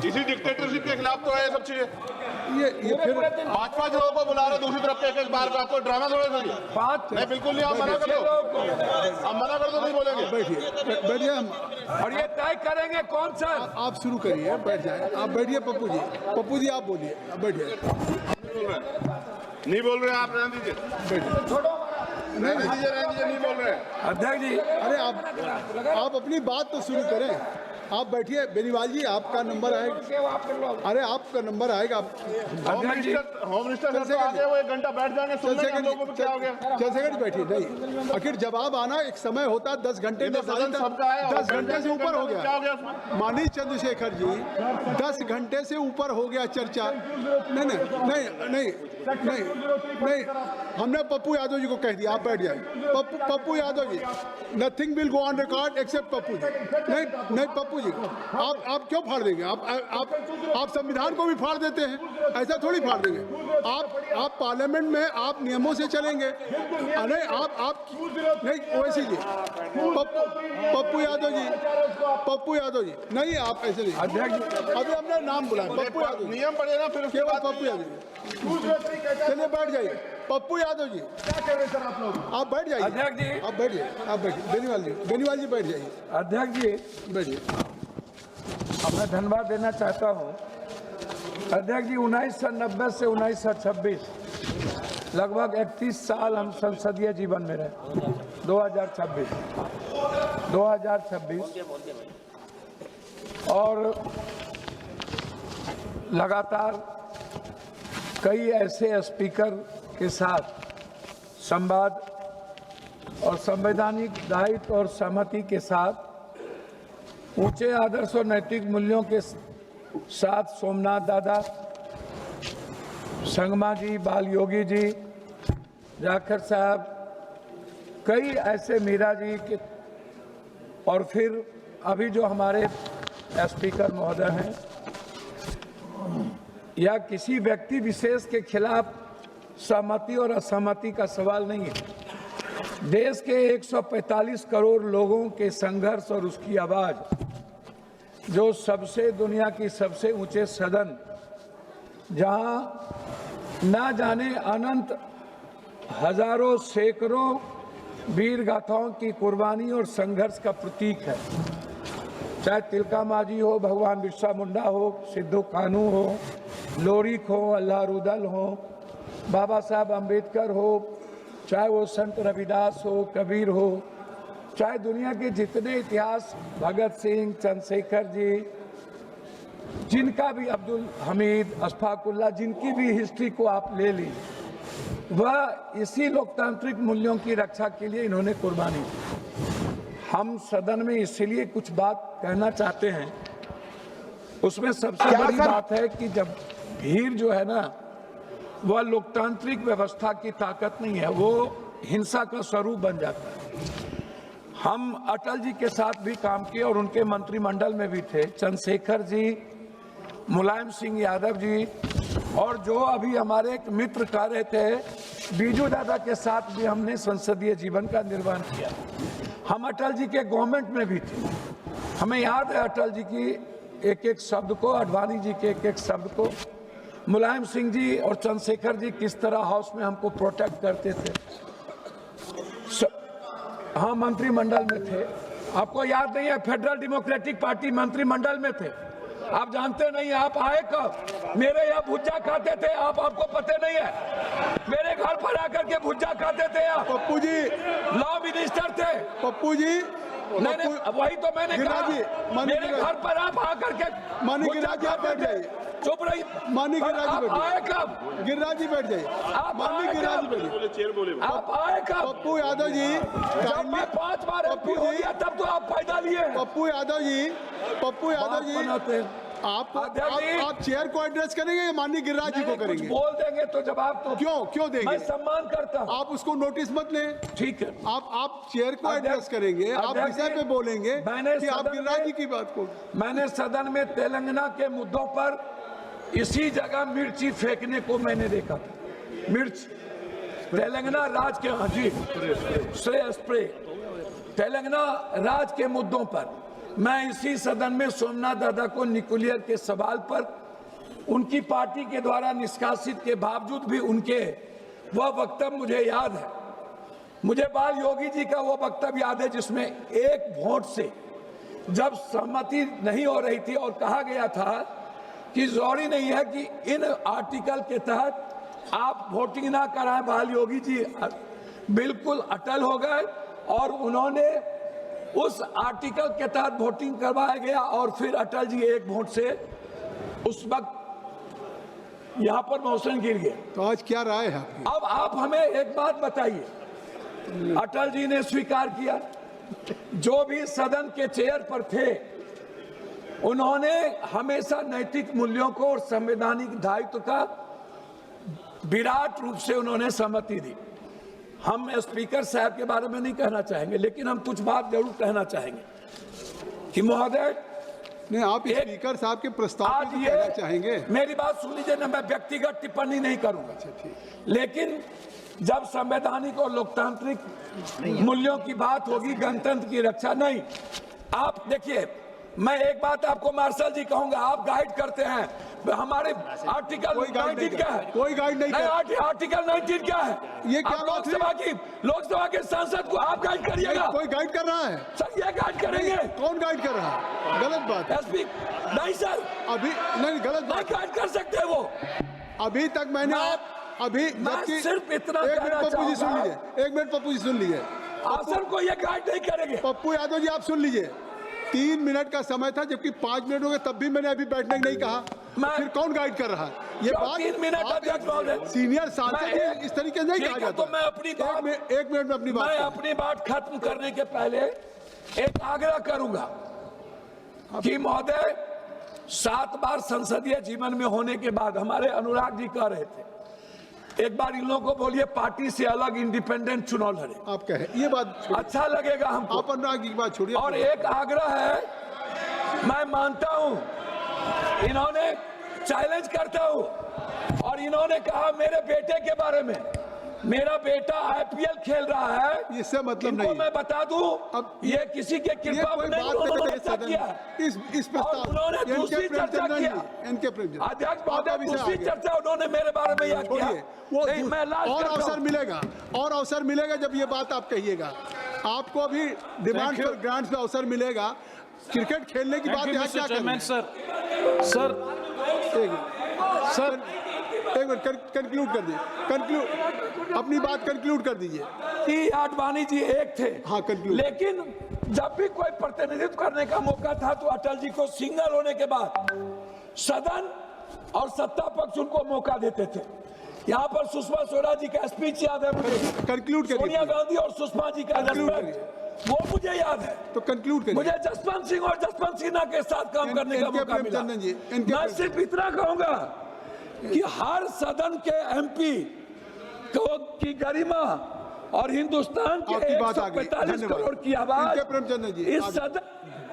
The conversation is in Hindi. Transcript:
इसी डिक्टेटरशिप के खिलाफ तो है ये सब चीजें। ये फिर 5-5 लोगों को बुला रहे दूसरी तरफ एक बार का, तो ड्रामा थोड़ा सा ये। नहीं बिल्कुल नहीं, आप मना कर दो, आप मना कर दो, नहीं बोलेंगे। बैठिए हम और ये तय करेंगे कौन सा। आप शुरू करिए, बैठ जाए, आप बैठिए। पप्पू जी आप बोलिए, आप बैठिए। नहीं बोल रहे आप, रहने दीजिए, रहने दीजिए, नहीं बोल रहे। अध्यक्ष जी, अरे आप अपनी बात तो शुरू करें। आप बैठिए। बेनीवाल जी आपका नंबर आएगा। अरे आपका नंबर आएगा। होम मिनिस्टर से आगे वो 1 घंटा बैठ जाएंगे, सुनने हम लोगों को क्या हो गया। चल सेकंड बैठिए। नहीं आखिर जवाब आना एक समय होता है, 10 घंटे में सबका है, 10 घंटे से ऊपर हो क्या गया। हो गया उसमें? माननीय चंद्रशेखर जी 10 घंटे से ऊपर हो गया चर्चा। नहीं, हमने पप्पू यादव जी को कह दिया, आप बैठ जाए। Pappu Yadav ji, nothing will go on record except Pappu ji. नहीं पप्पू जी, आप क्यों फाड़ देंगे? आप संविधान को भी फाड़ देते हैं, ऐसा थोड़ी फाड़ देंगे। आप पार्लियामेंट में आप नियमों से चलेंगे। अरे आप नहीं ओवैसी जी, पप्पू यादव जी नहीं, आप ऐसे नहीं। अध्यक्ष अभी हमने नाम बुलाया, पप्पू यादव जी, नियम पड़े ना, फिर केवल पप्पू यादव जी। चलिए बैठ जाइए। पप्पू यादव जी क्या कह रहे हैं सर आप लोग? आप बैठ जाइए। अध्यक्ष जी, आप बैठिए, आप बैठिए। बेनीवाल जी बैठ जाइए। अध्यक्ष जी, बैठिए। अब मैं धन्यवाद देना चाहता हूँ। अध्यक्ष जी, 1990 से 1926 लगभग 31 साल हम संसदीय जीवन में रहे। 2026 और लगातार कई ऐसे स्पीकर के साथ संवाद और संवैधानिक दायित्व और सहमति के साथ ऊंचे आदर्श और नैतिक मूल्यों के साथ सोमनाथ दादा, संगमा जी, बाल योगी जी, जाखड़ साहब, कई ऐसे मीरा जी के, और फिर अभी जो हमारे स्पीकर महोदय हैं, या किसी व्यक्ति विशेष के खिलाफ सहमति और असहमति का सवाल नहीं है। देश के 145 करोड़ लोगों के संघर्ष और उसकी आवाज, जो सबसे दुनिया की सबसे ऊंचे सदन, जहां ना जाने अनंत हजारों सैकड़ों वीर गाथाओं की कुर्बानी और संघर्ष का प्रतीक है। चाहे तिलका मांझी हो, भगवान बिरसा मुंडा हो, सिद्धू कानू हो, लोरिक हो, अल्लाह रुदल हो, बाबा साहब अम्बेडकर हो, चाहे वो संत रविदास हो, कबीर हो, चाहे दुनिया के जितने इतिहास, भगत सिंह, चंद्रशेखर जी, जिनका भी, अब्दुल हमीद, अशफाकुल्ला, जिनकी भी हिस्ट्री को आप ले ली, वह इसी लोकतांत्रिक मूल्यों की रक्षा के लिए इन्होंने कुर्बानी दी। हम सदन में इसलिए कुछ बात कहना चाहते हैं। उसमें सबसे बड़ी बात है कि जब भीड़ जो है ना, वह लोकतांत्रिक व्यवस्था की ताकत नहीं है, वो हिंसा का स्वरूप बन जाता है। हम अटल जी के साथ भी काम किए और उनके मंत्रिमंडल में भी थे। चंद्रशेखर जी, मुलायम सिंह यादव जी, और जो अभी हमारे एक मित्र कह रहे थे, बीजू दादा के साथ भी हमने संसदीय जीवन का निर्वहन किया। हम अटल जी के गवर्नमेंट में भी थे। हमें याद है अटल जी की एक एक शब्द को, अडवाणी जी के एक एक शब्द को, मुलायम सिंह जी और चंद्रशेखर जी किस तरह हाउस में हमको प्रोटेक्ट करते थे। हाँ, मंत्रिमंडल में थे। आपको याद नहीं है? फेडरल डेमोक्रेटिक पार्टी मंत्रिमंडल में थे। आप जानते नहीं, आप आए कब? मेरे यहाँ भुज्जा खाते थे आप, आपको पता नहीं है? मेरे घर पर आकर के भुज्जा खाते थे आप। पप्पू जी लॉ मिनिस्टर थे। पप्पू जी नहीं, वही तो मैंने कहा। मेरे घर पर आप आकर के मानी गिरिराज जी आप बैठ जाइए। चुप रही। मानी गिरिराज जी बैठ आए कब? गिरिराज जी बैठ जाइए। मानी गिरिराज जी बैठिए। आप आए कब? पप्पू यादव जी, जब मैं 5 बार एमपी हो गया तब तो आप फायदा लिए। पप्पू यादव जी, आप चेयर को एड्रेस करेंगे या माननीय गिरिराज जी को करेंगे? बोल देंगे तो जवाब तो क्यों देंगे? मैं सम्मान करता हूं। आप उसको नोटिस मत लें। ठीक है, आप चेयर को एड्रेस करेंगे, आप विषय पे बोलेंगे कि आप गिरिराज जी की बात को। मैंने सदन में तेलंगाना के मुद्दों पर इसी जगह मिर्ची फेंकने को मैंने देखा था। मिर्च तेलंगाना राज के, जी स्प्रे, तेलंगाना राज के मुद्दों पर मैं इसी सदन में सोमनाथ दादा को न्यूक्लियर के सवाल पर उनकी पार्टी के द्वारा निष्कासित के बावजूद भी उनके वह वक्तव्य मुझे याद है। मुझे बाल योगी जी का वो वक्तव्य याद है जिसमें एक वोट से जब सहमति नहीं हो रही थी और कहा गया था कि जरूरी नहीं है कि इन आर्टिकल के तहत आप वोटिंग ना कराएं, बाल योगी जी बिल्कुल अटल हो गए और उन्होंने उस आर्टिकल के तहत वोटिंग करवाया गया और फिर अटल जी एक वोट से उस वक्त यहां पर मौसम गिर गए। तो आज क्या राय है आपकी? अब आप हमें एक बात बताइए, अटल जी ने स्वीकार किया, जो भी सदन के चेयर पर थे उन्होंने हमेशा नैतिक मूल्यों को और संवैधानिक दायित्व का विराट रूप से उन्होंने सहमति दी। हम स्पीकर साहब के बारे में नहीं कहना चाहेंगे, लेकिन हम कुछ बात जरूर कहना चाहेंगे कि महोदय, नहीं, आप स्पीकर साहब के प्रस्ताव आज पे ये कहना चाहेंगे। मेरी बात सुन लीजिए ना, मैं व्यक्तिगत टिप्पणी नहीं करूंगा, लेकिन जब संवैधानिक और लोकतांत्रिक मूल्यों की बात होगी, गणतंत्र की रक्षा नहीं। आप देखिए, मैं एक बात आपको मार्शल जी कहूंगा, आप गाइड करते हैं हमारे आर्टिकल 19 क्या है? कोई गाइड नहीं कर। आर्टिकल 19 क्या है? ये क्या आप लोकसभा के सांसद को आप गाइड करिएगा। कोई गाइड कर रहा है? सर ये गाइड करेंगे? कौन गाइड कर रहा है? गलत बात है। एसपी नहीं सर, अभी नहीं, गलत नहीं बात। गाइड कर सकते वो। अभी तक मैंने अभी मैं सिर्फ इतना एक कहना मिनट पप्पू जी सुन चाहूंगा, लीजिए, एक मिनट पप्पू जी सुन लीजिए। आसन को ये गाइड नहीं करेंगे। पप्पू यादव जी आप सुन लीजिए, 3 मिनट का समय था जबकि 5 मिनट हो गए, तब भी मैंने अभी बैठने नहीं कहा। फिर कौन गाइड कर रहा है? ये बात 3 मिनट अध्यक्ष महोदय, सीनियर सांसद इस तरीके से नहीं कहा जाता। तो मैं अपनी बात एक मिनट में अपनी बात मैं अपनी बात खत्म करने के पहले एक आग्रह करूंगा कि महोदय, 7 बार संसदीय जीवन में होने के बाद हमारे अनुराग जी कह रहे थे, एक बार इन लोगों को बोलिए पार्टी से अलग इंडिपेंडेंट चुनाव लड़े। आप कहे ये बात अच्छा लगेगा हमको। आप अनुराग जी की बात छोड़िए। और एक आग्रह है, मैं मानता हूं, इन्होंने चैलेंज करता हूं, और इन्होंने कहा मेरे बेटे के बारे में, मेरा बेटा IPL खेल रहा है, इससे मतलब नहीं। मैं बता दूं, अब ये किसी के कृपा में नहीं, उन्होंने चर्चा किया है। इस प्रस्ताव उन्होंने दूसरी चर्चा किया। अध्यक्ष महोदय, दूसरी चर्चा उन्होंने मेरे बारे में यह किया। नहीं, मैं लास्ट और करता हूं। अवसर मिलेगा जब ये बात आप कहिएगा। आपको अभी डिमांड पर ग्रांट्स में अवसर मिलेगा। क्रिकेट खेलने की बात यहाँ क्या करें? सर एक मिनट कंक्लूड कर दीजिए, अपनी बात कंक्लूड कर दीजिए। आडवाणी जी एक थे, हाँ, conclude। लेकिन जब भी कोई प्रतिनिधित्व करने का मौका था तो अटल जी को सिंगल होने के बाद सदन और सत्ता पक्ष उनको मौका देते थे। यहाँ पर सुषमा स्वराज जी का स्पीच याद है मुझे, कंक्लूड करिए। सोनिया गांधी और सुषमा जी का वो मुझे याद है। तो कंक्लूड करिए। मुझे जसवंत सिंह और जसवंत सिन्हा के साथ काम करने का मौका मिला। मैं सिर्फ इतना कहूंगा कि हर सदन के MP की गरिमा और हिंदुस्तान के 145 करोड़ की आवाज इस सदन